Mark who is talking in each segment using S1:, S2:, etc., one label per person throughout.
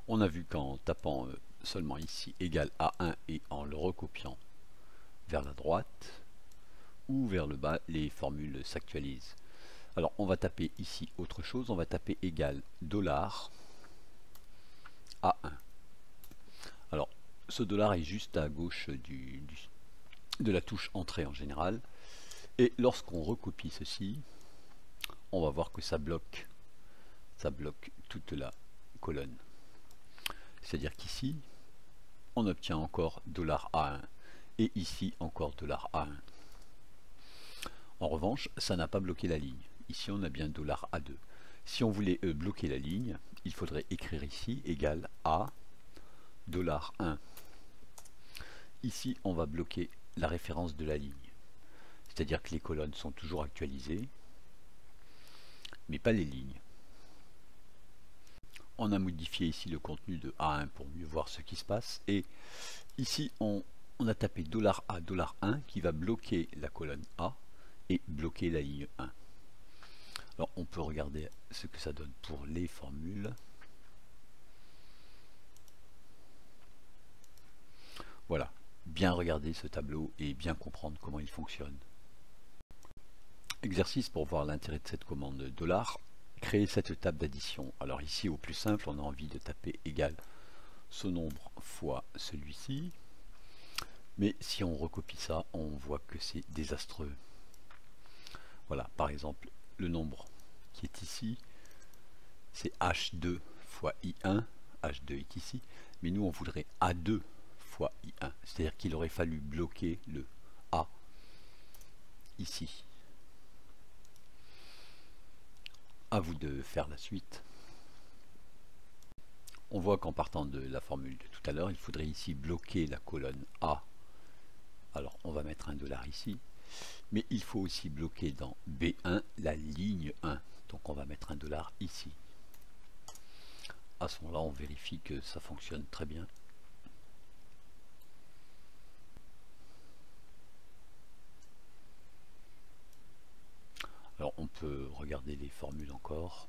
S1: On a vu qu'en tapant seulement ici égal à 1 et en le recopiant vers la droite ou vers le bas, les formules s'actualisent. Alors on va taper ici autre chose, on va taper égal $A1. Alors ce dollar est juste à gauche de la touche entrée en général, et lorsqu'on recopie ceci, on va voir que ça bloque toute la colonne. C'est-à-dire qu'ici, on obtient encore $A1 et ici encore $A1. En revanche, ça n'a pas bloqué la ligne. Ici, on a bien $A2. Si on voulait bloquer la ligne, il faudrait écrire ici égal à $1. Ici, on va bloquer la référence de la ligne. C'est-à-dire que les colonnes sont toujours actualisées, mais pas les lignes. On a modifié ici le contenu de A1 pour mieux voir ce qui se passe. Et ici, on a tapé $A1 qui va bloquer la colonne A et bloquer la ligne 1. Alors on peut regarder ce que ça donne pour les formules. Voilà, bien regarder ce tableau et bien comprendre comment il fonctionne. Exercice pour voir l'intérêt de cette commande $. Créer cette table d'addition. Alors ici au plus simple, on a envie de taper égal ce nombre fois celui-ci. Mais si on recopie ça, on voit que c'est désastreux. Voilà, par exemple, le nombre qui est ici, c'est H2 fois I1. H2 est ici. Mais nous, on voudrait A2 fois I1. C'est-à-dire qu'il aurait fallu bloquer le A ici. À vous de faire la suite. On voit qu'en partant de la formule de tout à l'heure, il faudrait ici bloquer la colonne A. Alors on va mettre $1 ici. Mais il faut aussi bloquer dans B1 la ligne 1. Donc on va mettre $1 ici. À ce moment-là, on vérifie que ça fonctionne très bien. Alors on peut regarder les formules encore.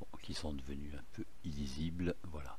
S1: Bon, qui sont devenues un peu illisibles. Voilà.